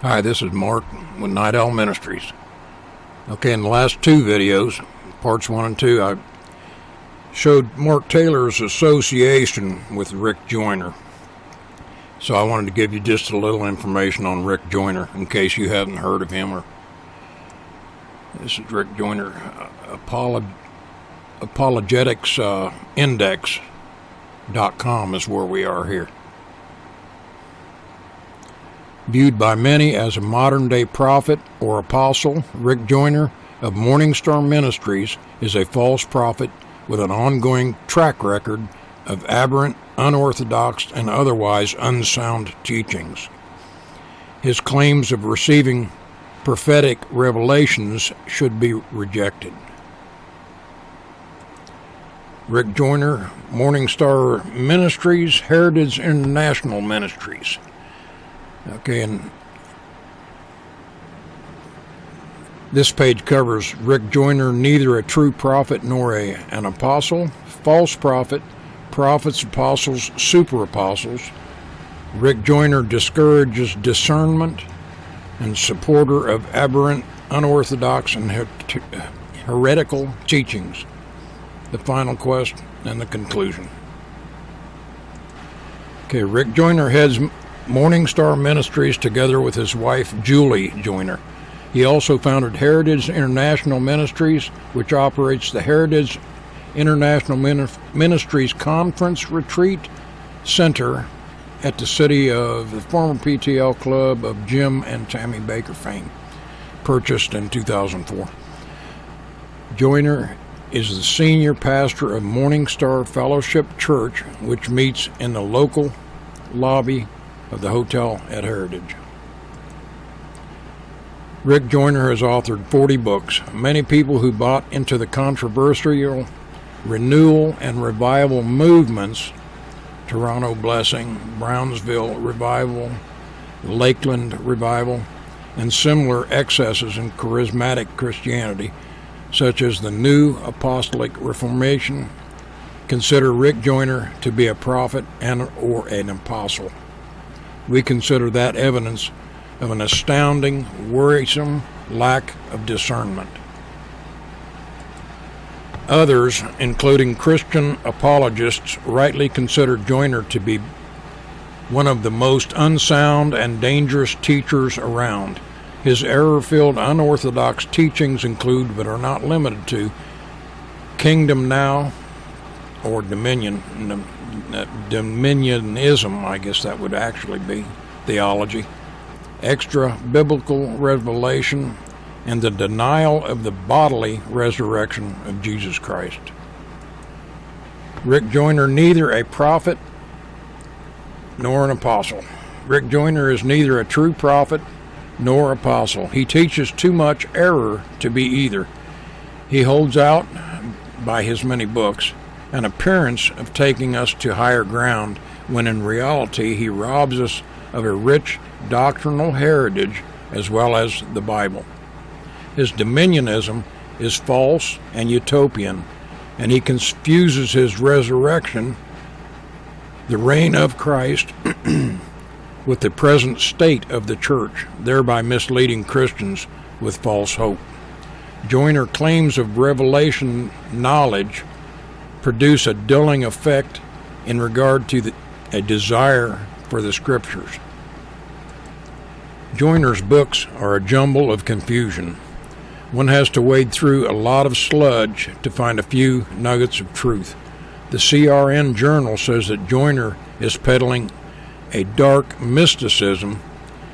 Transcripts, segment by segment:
Hi, this is Mark with Night Owl Ministries. Okay, in the last two videos, parts 1 and 2, I showed Mark Taylor's association with Rick Joyner. So I wanted to give you just a little information on Rick Joyner in case you haven't heard of him. This is Rick Joyner, apologeticsindex.com is where we are here. Viewed by many as a modern-day prophet or apostle, Rick Joyner of Morning Star Ministries is a false prophet with an ongoing track record of aberrant, unorthodox, and otherwise unsound teachings. His claims of receiving prophetic revelations should be rejected. Rick Joyner, Morning Star Ministries, Heritage International Ministries. Okay, and this page covers Rick Joyner, neither a true prophet nor an apostle, false prophet, prophets, apostles, super apostles. Rick Joyner discourages discernment and supporter of aberrant, unorthodox, and heretical teachings. The final quest and the conclusion. Okay, Rick Joyner heads Morning Star Ministries together with his wife Julie Joyner. He also founded Heritage International Ministries, which operates the Heritage International Ministries Conference Retreat Center at the city of the former PTL Club of Jim and Tammy Baker fame, purchased in 2004. Joyner is the senior pastor of Morning Star Fellowship Church, which meets in the local lobby of the hotel at Heritage. Rick Joyner has authored 40 books. Many people who bought into the controversial renewal and revival movements, Toronto Blessing, Brownsville Revival, Lakeland Revival, and similar excesses in charismatic Christianity, such as the New Apostolic Reformation, consider Rick Joyner to be a prophet and or an apostle. We consider that evidence of an astounding, worrisome lack of discernment. Others, including Christian apologists, rightly consider Joyner to be one of the most unsound and dangerous teachers around. His error-filled, unorthodox teachings include, but are not limited to, kingdom now, or dominionism, I guess that would actually be theology, extra-biblical revelation, and the denial of the bodily resurrection of Jesus Christ. Rick Joyner, neither a prophet nor an apostle. Rick Joyner is neither a true prophet nor apostle. He teaches too much error to be either. He holds out, by his many books, an appearance of taking us to higher ground, when in reality he robs us of a rich doctrinal heritage as well as the Bible. His dominionism is false and utopian, and he confuses his resurrection, the reign of Christ, with the present state of the church, thereby misleading Christians with false hope. Joyner claims of revelation knowledge produce a dulling effect in regard to a desire for the scriptures. Joyner's books are a jumble of confusion. One has to wade through a lot of sludge to find a few nuggets of truth. The CRN Journal says that Joyner is peddling a dark mysticism,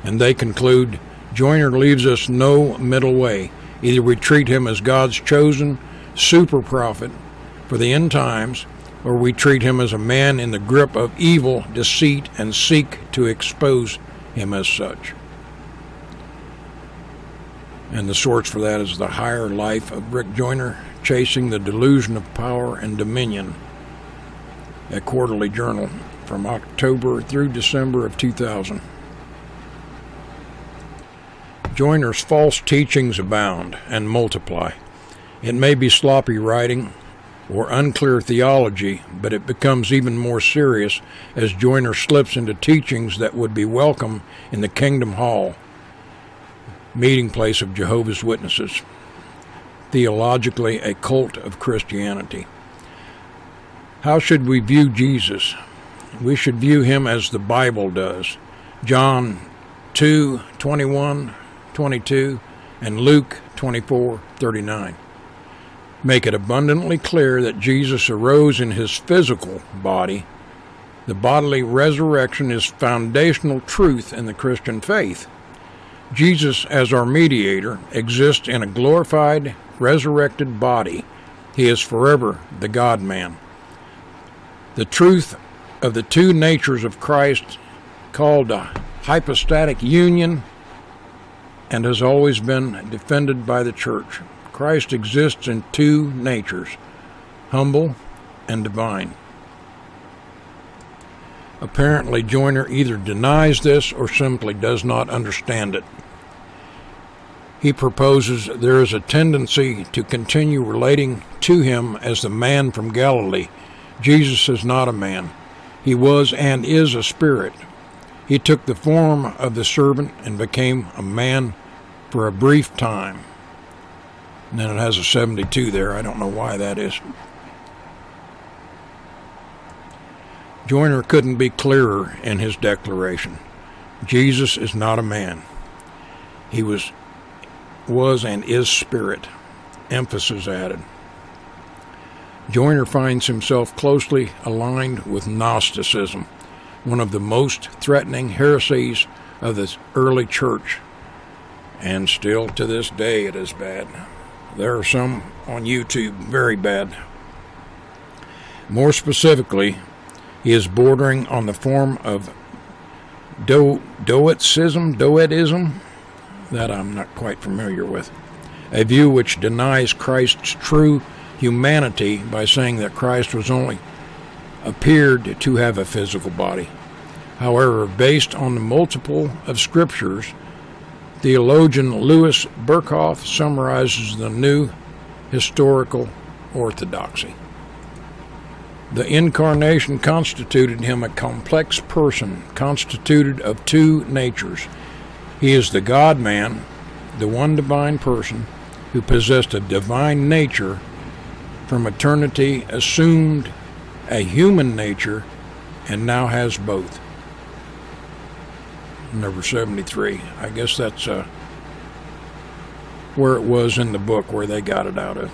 and they conclude Joyner leaves us no middle way. Either we treat him as God's chosen super prophet for the end times, or we treat him as a man in the grip of evil deceit and seek to expose him as such. And the source for that is The Higher Life of Rick Joyner, Chasing the Delusion of Power and Dominion, a quarterly journal from October through December of 2000. Joyner's false teachings abound and multiply. It may be sloppy writing or unclear theology, but it becomes even more serious as Joyner slips into teachings that would be welcome in the Kingdom Hall. meeting place of Jehovah's Witnesses, theologically a cult of Christianity. How should we view Jesus? We should view him as the Bible does. John 2:21, 22, and Luke 24:39 make it abundantly clear that Jesus arose in his physical body. The bodily resurrection is foundational truth in the Christian faith. Jesus, as our mediator, exists in a glorified, resurrected body. He is forever the God-man. The truth of the two natures of Christ, called a hypostatic union, and has always been defended by the church. Christ exists in two natures, humble and divine. Apparently, Joyner either denies this or simply does not understand it. He proposes there is a tendency to continue relating to him as the man from Galilee. Jesus is not a man. He was and is a spirit. He took the form of the servant and became a man for a brief time. And then it has a 72 there. I don't know why that is. Joyner couldn't be clearer in his declaration. Jesus is not a man. He was and is spirit. Emphasis added. Joyner finds himself closely aligned with Gnosticism, one of the most threatening heresies of the early church. And still to this day it is bad. There are some on YouTube very bad. More specifically, he is bordering on the form of Doetism, that I'm not quite familiar with, a view which denies Christ's true humanity by saying that Christ was only appeared to have a physical body. However, based on the multiple of scriptures, theologian Louis Berkhoff summarizes the new historical orthodoxy. The incarnation constituted him a complex person, constituted of two natures. He is the God-man, the one divine person, who possessed a divine nature from eternity, assumed a human nature, and now has both. Number 73. I guess that's where it was in the book where they got it out of.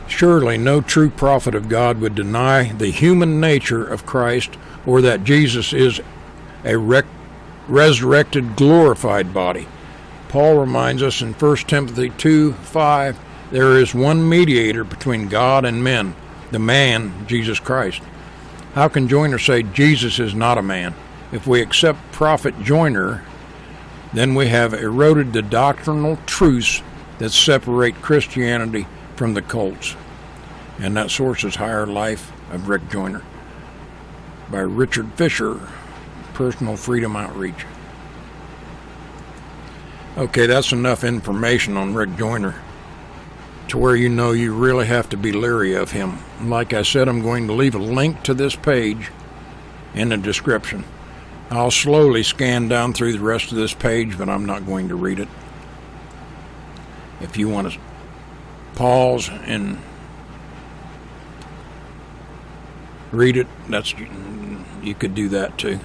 Surely no true prophet of God would deny the human nature of Christ or that Jesus is a resurrected, glorified body. Paul reminds us in 1 Timothy 2:5, there is one mediator between God and men, the man, Jesus Christ. How can Joyner say Jesus is not a man? If we accept Prophet Joyner, then we have eroded the doctrinal truths that separate Christianity from the cults. And that source is Higher Life of Rick Joyner by Richard Fisher, Personal Freedom Outreach. Okay, that's enough information on Rick Joyner to where you know you really have to be leery of him. Like I said, I'm going to leave a link to this page in the description. I'll slowly scan down through the rest of this page, but I'm not going to read it. If you want to pause and read it, you could do that too.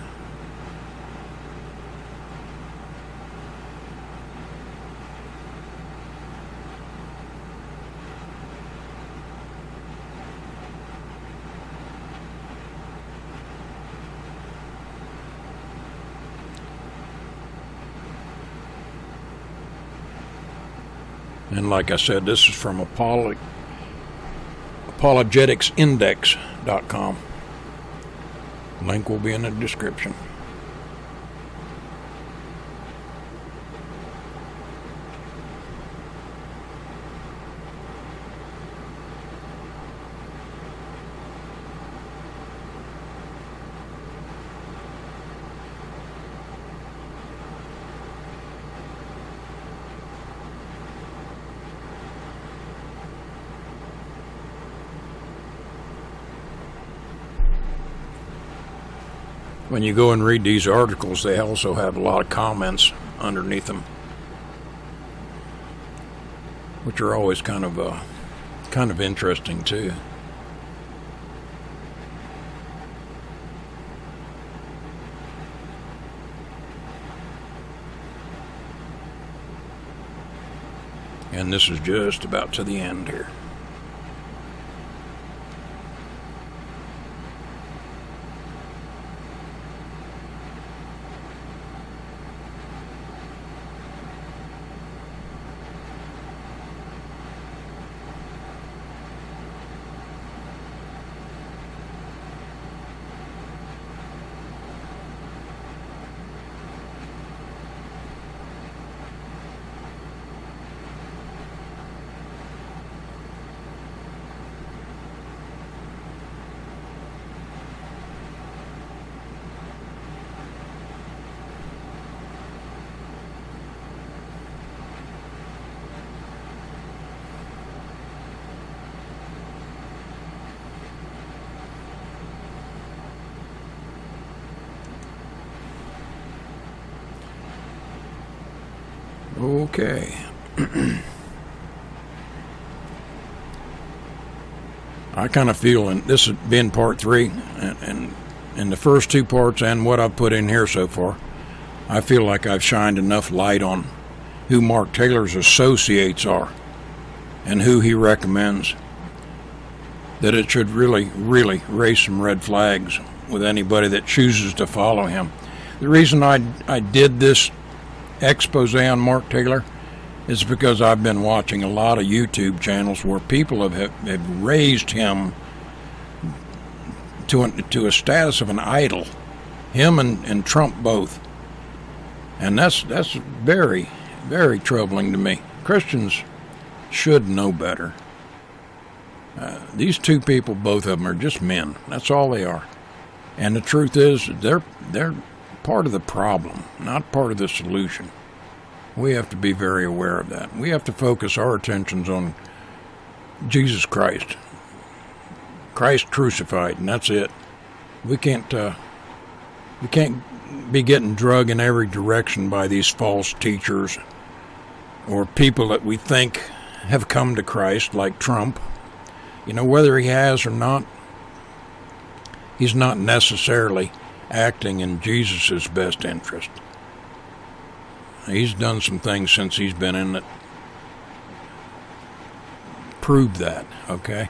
And like I said, this is from apologeticsindex.com. Link will be in the description. when you go and read these articles, they also have a lot of comments underneath them, which are always kind of interesting too. And this is just about to the end here. Okay. I kind of feel, and this has been part 3, and in the first 2 parts and what I've put in here so far, I feel like I've shined enough light on who Mark Taylor's associates are and who he recommends, that it should really raise some red flags with anybody that chooses to follow him. The reason I did this expose on Mark Taylor is because I've been watching a lot of YouTube channels where people have raised him to a status of an idol, him and Trump both, and that's very troubling to me. Christians should know better. These 2 people, both of them, are just men. That's all they are, and the truth is they're part of the problem, not part of the solution. We have to be very aware of that. We have to focus our attentions on Jesus Christ crucified, and that's it. We can't be getting drug in every direction by these false teachers or people that we think have come to Christ, like Trump. You know, whether he has or not, he's not necessarily acting in Jesus' best interest. He's done some things since he's been in that prove that, okay?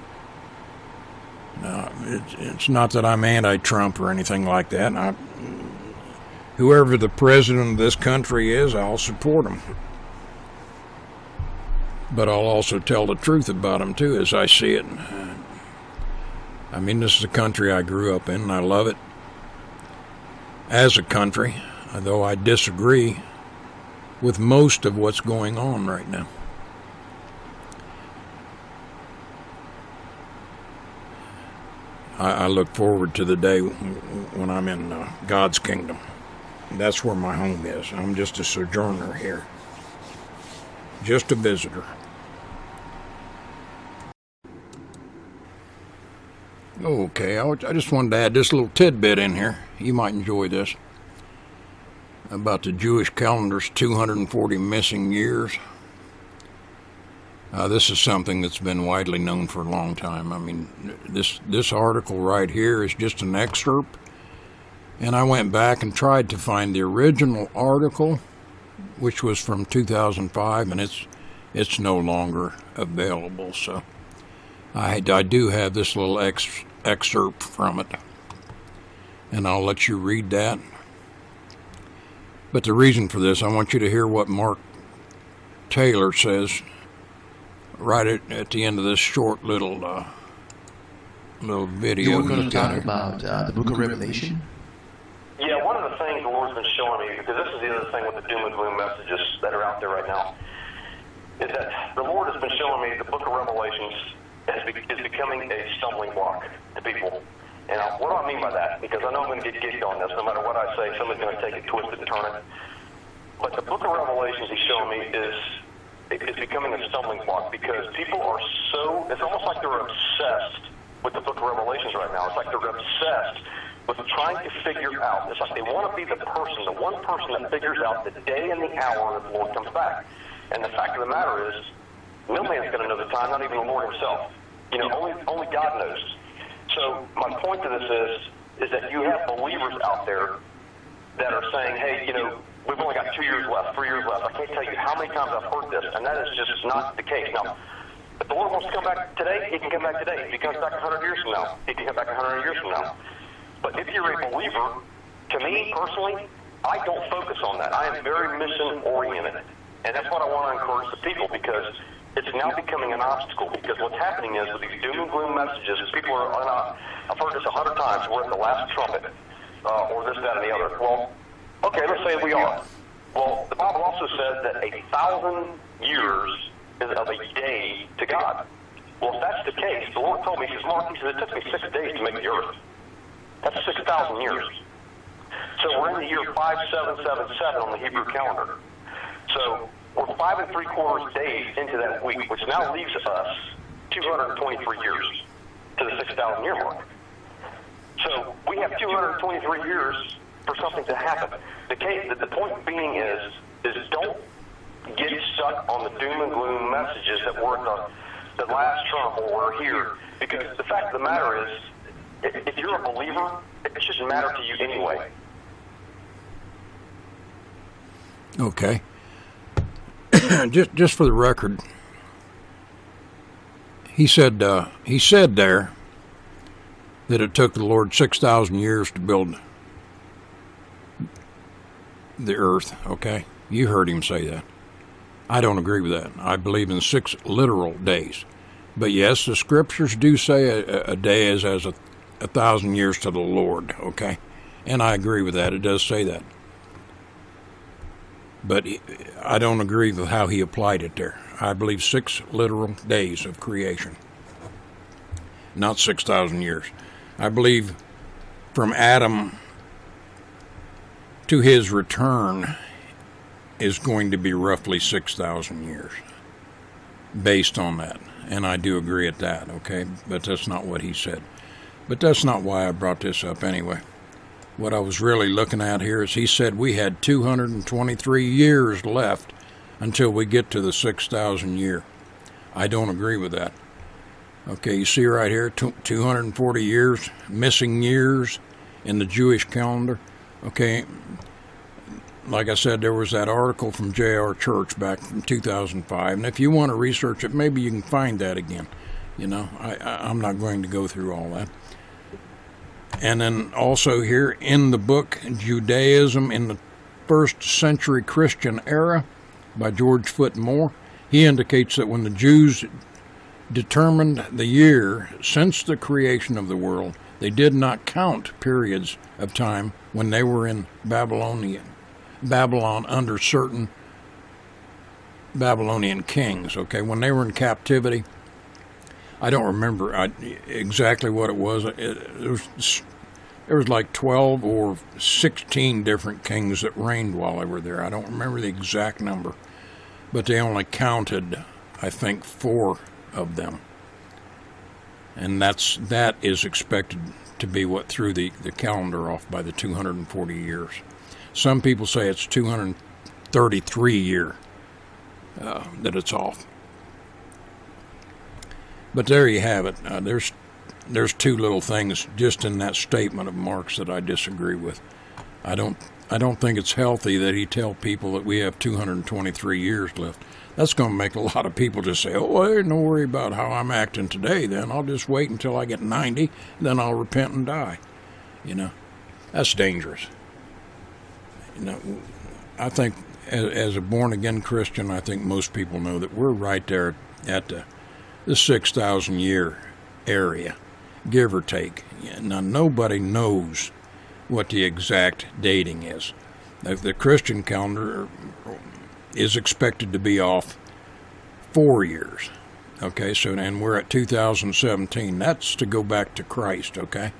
Now, it's not that I'm anti-Trump or anything like that. Whoever the president of this country is, I'll support him. But I'll also tell the truth about him, too, as I see it. I mean, this is a country I grew up in, and I love it as a country, though I disagree with most of what's going on right now. I look forward to the day when I'm in God's kingdom. That's where my home is. I'm just a sojourner here, just a visitor. Okay, I just wanted to add this little tidbit in here. You might enjoy this. About the Jewish calendar's 240 missing years. This is something that's been widely known for a long time. I mean, this article right here is just an excerpt, and I went back and tried to find the original article, which was from 2005, and it's no longer available. So I do have this little excerpt from it, and I'll let you read that. But the reason for this, I want you to hear what Mark Taylor says right at the end of this short little video. You're going to talk about the book of Revelation? Yeah, one of the things the Lord's been showing me, because this is the other thing with the doom and gloom messages that are out there right now, is that the Lord has been showing me the book of Revelations is becoming a stumbling block to people. And what do I mean by that? Because I know I'm going to get gigged on this. No matter what I say, somebody's going to take it, twist it, and turn it. But the book of Revelations he's showing me is becoming a stumbling block because people are so, it's almost like they're obsessed with the book of Revelations right now. It's like they're obsessed with trying to figure out. It's like they want to be the person, the one person that figures out the day and the hour that the Lord comes back. And the fact of the matter is, no man's going to know the time, not even the Lord himself. You know, only God knows. So my point to this is that you have believers out there that are saying, hey, you know, we've only got 2 years left, 3 years left. I can't tell you how many times I've heard this, and that is just not the case. Now, if the Lord wants to come back today, he can come back today. If he comes back 100 years from now, he can come back 100 years from now. But if you're a believer, to me personally, I don't focus on that. I am very mission-oriented. And that's what I want to encourage the people, because it's now becoming an obstacle. Because what's happening is, with these doom and gloom messages, people are not, I've heard this 100 times, we're at the last trumpet, or this, that, and the other. Well, okay, let's say we are. Well, the Bible also says that 1,000 years is of a day to God. Well, if that's the case, the Lord told me, he says, Mark, he says, it took me 6 days to make the earth. That's 6,000 years. So we're in the year 5777 on the Hebrew calendar. So we're 5 3/4 days into that week, which now leaves us 223 years to the 6,000 year mark. So we have 223 years for something to happen. The point being is don't get stuck on the doom and gloom messages that we're at the last trump or we're here. Because the fact of the matter is, if you're a believer, it shouldn't matter to you anyway. Okay. just for the record, he said there that it took the Lord 6,000 years to build the earth. Okay, you heard him say that. I don't agree with that. I believe in 6 literal days. But yes, the scriptures do say a day is as 1,000 years to the Lord. Okay, and I agree with that. It does say that. But I don't agree with how he applied it there. I believe 6 literal days of creation, not 6,000 years. I believe from Adam to his return is going to be roughly 6,000 years, based on that. And I do agree at that, okay? But that's not what he said. But that's not why I brought this up anyway. What I was really looking at here is he said we had 223 years left until we get to the 6,000 year. I don't agree with that. Okay, you see right here, 240 years, missing years in the Jewish calendar. Okay, like I said, there was that article from J.R. Church back from 2005, and if you want to research it, maybe you can find that again. You know, I'm not going to go through all that. And then also here in the book, Judaism in the First Century Christian Era by George Foot Moore, he indicates that when the Jews determined the year since the creation of the world, they did not count periods of time when they were in Babylon under certain Babylonian kings. Okay, when they were in captivity, I don't remember exactly what it was. There was like 12 or 16 different kings that reigned while they were there. I don't remember the exact number, but they only counted, I think, 4 of them. And that is expected to be what threw the calendar off by the 240 years. Some people say it's 233 year that it's off. But there you have it. There's 2 little things just in that statement of Mark's that I disagree with. I don't think it's healthy that he tell people that we have 223 years left. That's going to make a lot of people just say, oh, well, don't worry about how I'm acting today then. I'll just wait until I get 90, then I'll repent and die. You know, that's dangerous. You know, I think as a born-again Christian, I think most people know that we're right there at the 6,000 year area, give or take. Now, nobody knows what the exact dating is. The Christian calendar is expected to be off 4 years. Okay, so, and we're at 2017. That's to go back to Christ, okay?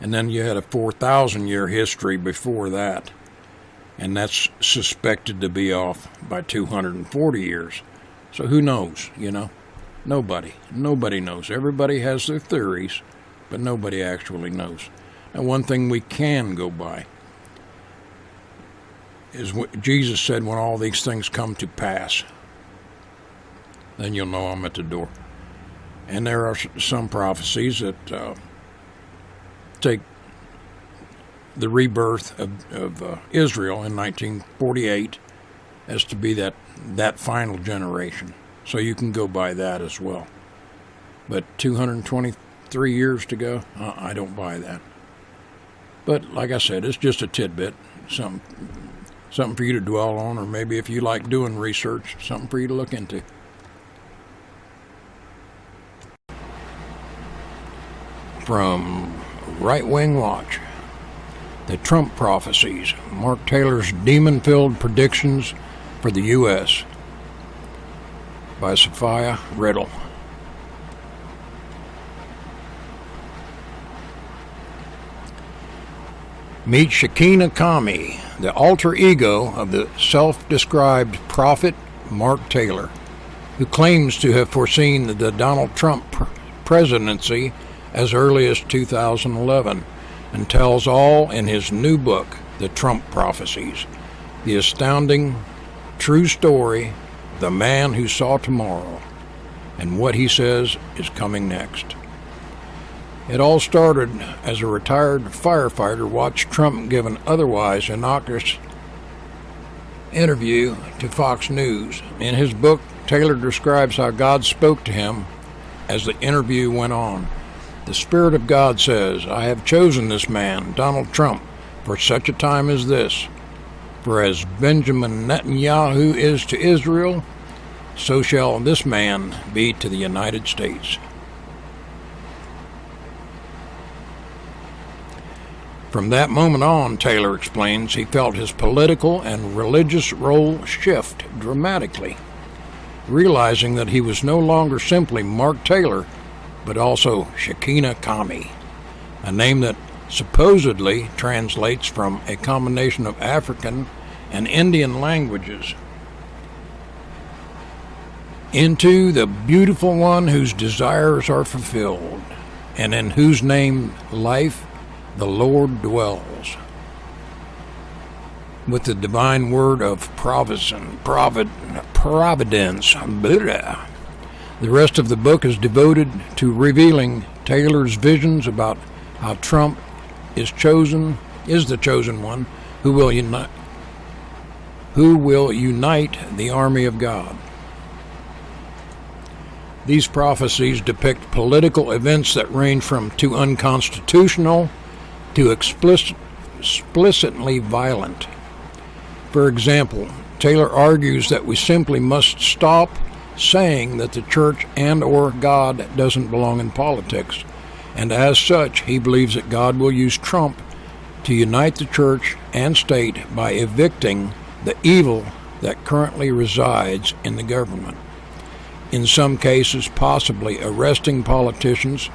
And then you had a 4,000 year history before that, and that's suspected to be off by 240 years. So who knows, you know? Nobody knows. Everybody has their theories, but nobody actually knows. And one thing we can go by is what Jesus said, when all these things come to pass, then you'll know I'm at the door. And there are some prophecies that take the rebirth of Israel in 1948 as to be that final generation. So you can go by that as well. But 223 years to go, I don't buy that. But like I said, it's just a tidbit, something for you to dwell on, or maybe if you like doing research, something for you to look into. From Right Wing Watch, the Trump prophecies, Mark Taylor's demon-filled predictions for the U.S. by Sophia Riddle. Meet Shekinah Kami, the alter ego of the self-described prophet Mark Taylor, who claims to have foreseen the Donald Trump presidency as early as 2011, and tells all in his new book, The Trump Prophecies, the astounding true story, the man who saw tomorrow, and what he says is coming next. It all started as a retired firefighter watched Trump give an otherwise innocuous interview to Fox News. In his book, Taylor describes how God spoke to him as the interview went on. The Spirit of God says, "I have chosen this man, Donald Trump, for such a time as this. For as Benjamin Netanyahu is to Israel, so shall this man be to the United States." From that moment on, Taylor explains, he felt his political and religious role shift dramatically, realizing that he was no longer simply Mark Taylor, but also Shekinah Kami, a name that supposedly translates from a combination of African and Indian languages into the beautiful one whose desires are fulfilled, and in whose name life the Lord dwells. With the divine word of providence. Blah. The rest of the book is devoted to revealing Taylor's visions about how Trump is the chosen one who will unite the army of God. These prophecies depict political events that range from too unconstitutional to explicitly violent. For example, Taylor argues that we simply must stop saying that the church and or God doesn't belong in politics, and as such, he believes that God will use Trump to unite the church and state by evicting the evil that currently resides in the government. In some cases, possibly arresting politicians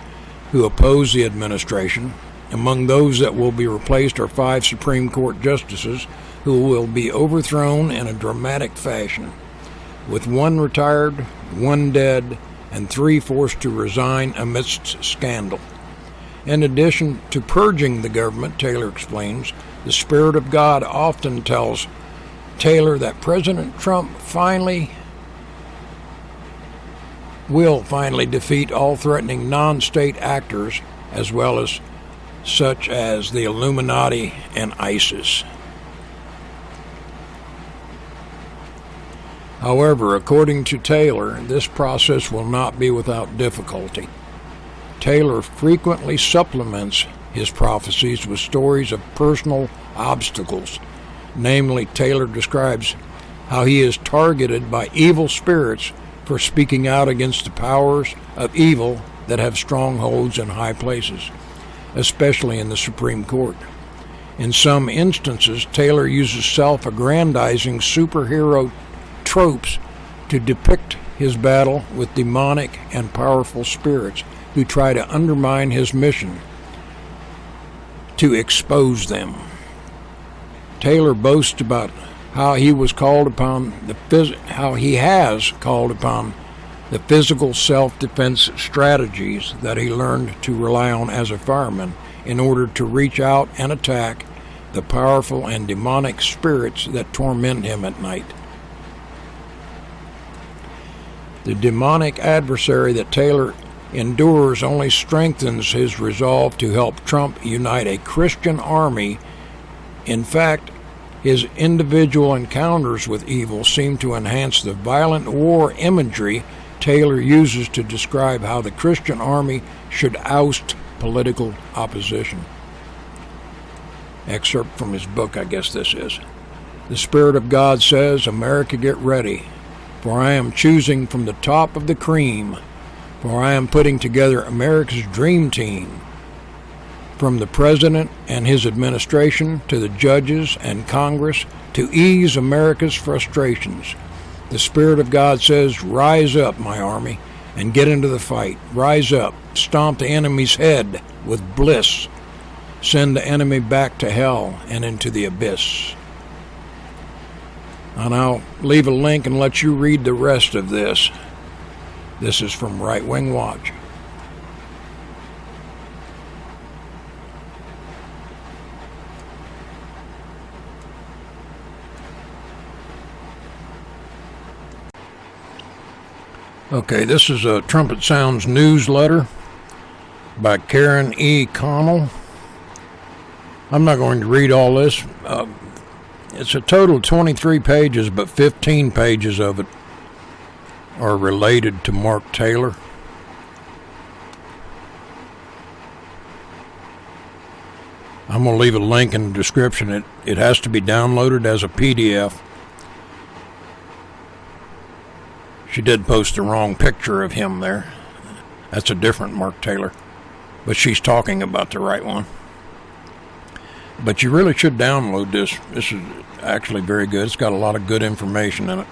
who oppose the administration. Among those that will be replaced are 5 Supreme Court justices who will be overthrown in a dramatic fashion, with 1 retired, 1 dead, and 3 forced to resign amidst scandal. In addition to purging the government, Taylor explains, the Spirit of God often tells Taylor that President Trump will finally defeat all threatening non-state actors, as well as such as the Illuminati and ISIS. However, according to Taylor, this process will not be without difficulty. Taylor frequently supplements his prophecies with stories of personal obstacles. Namely, Taylor describes how he is targeted by evil spirits for speaking out against the powers of evil that have strongholds in high places, especially in the Supreme Court. In some instances, Taylor uses self-aggrandizing superhero tropes to depict his battle with demonic and powerful spirits who try to undermine his mission to expose them. Taylor boasts about how he has called upon the physical self-defense strategies that he learned to rely on as a fireman in order to reach out and attack the powerful and demonic spirits that torment him at night. The demonic adversary that Taylor endures only strengthens his resolve to help Trump unite a Christian army. In fact, his individual encounters with evil seem to enhance the violent war imagery Taylor uses to describe how the Christian army should oust political opposition. Excerpt from his book, I guess this is. The Spirit of God says, America, get ready, for I am choosing from the top of the cream, for I am putting together America's dream team, from the President and his administration to the judges and Congress, to ease America's frustrations. The Spirit of God says, rise up, my army, and get into the fight. Rise up, stomp the enemy's head with bliss. Send the enemy back to hell and into the abyss. And I'll leave a link and let you read the rest of this. This is from Right Wing Watch. Okay, this is a Trumpet Sounds newsletter by Karen E. Connell. I'm not going to read all this. It's a total of 23 pages, but 15 pages of it are related to Mark Taylor. I'm going to leave a link in the description. It has to be downloaded as a PDF. She did post the wrong picture of him there. That's a different Mark Taylor, but she's talking about the right one. But you really should download this. This is actually very good. It's got a lot of good information in it.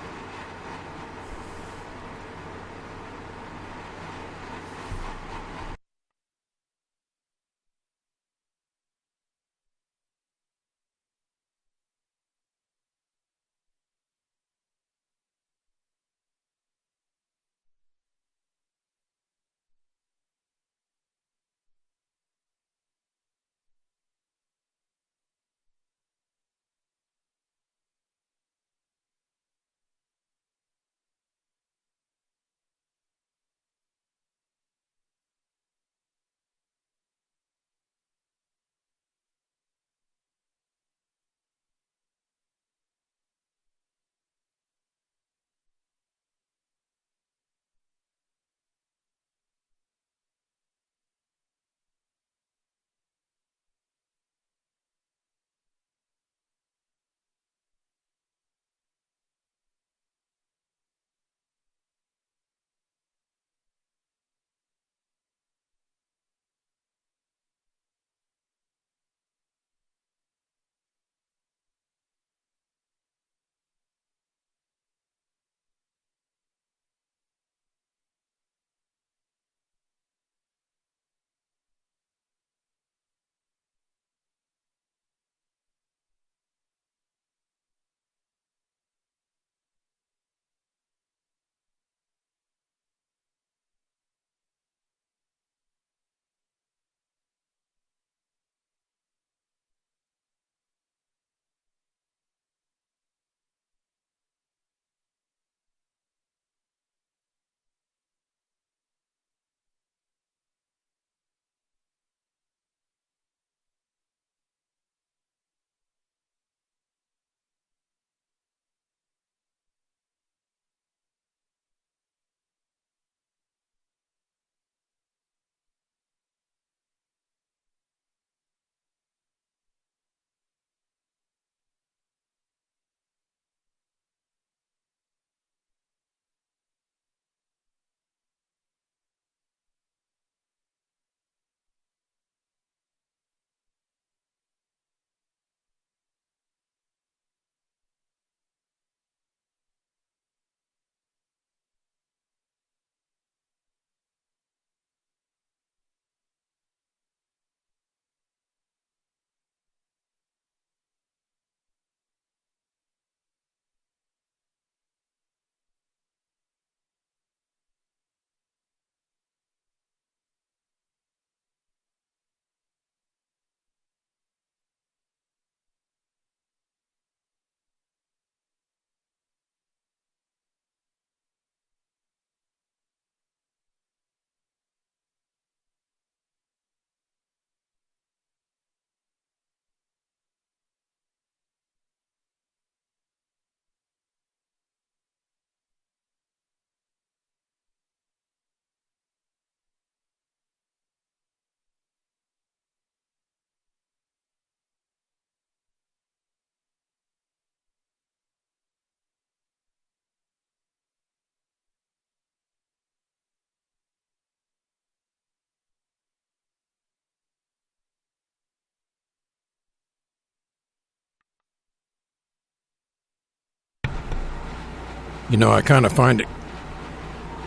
You know, I kind of find it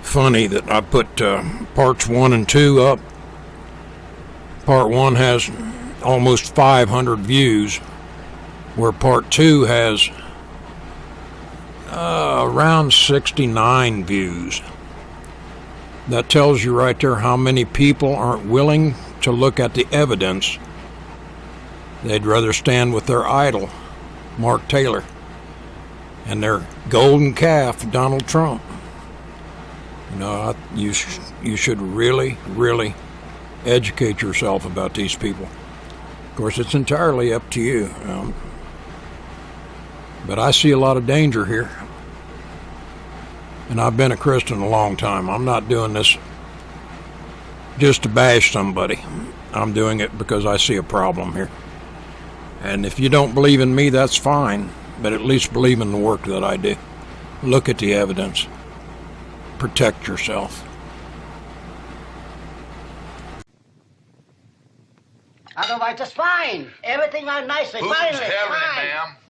funny that I put parts 1 and 2 up. Part 1 has almost 500 views, where part 2 has around 69 views. That tells you right there how many people aren't willing to look at the evidence. They'd rather stand with their idol, Mark Taylor, and their golden calf, Donald Trump. You know, you should really, really educate yourself about these people. Of course, it's entirely up to you. But I see a lot of danger here. And I've been a Christian a long time. I'm not doing this just to bash somebody. I'm doing it because I see a problem here. And if you don't believe in me, that's fine. But at least believe in the work that I do. Look at the evidence. Protect yourself. Otherwise, just fine. Everything went nicely. Who's Finally, telling fine. it, ma'am?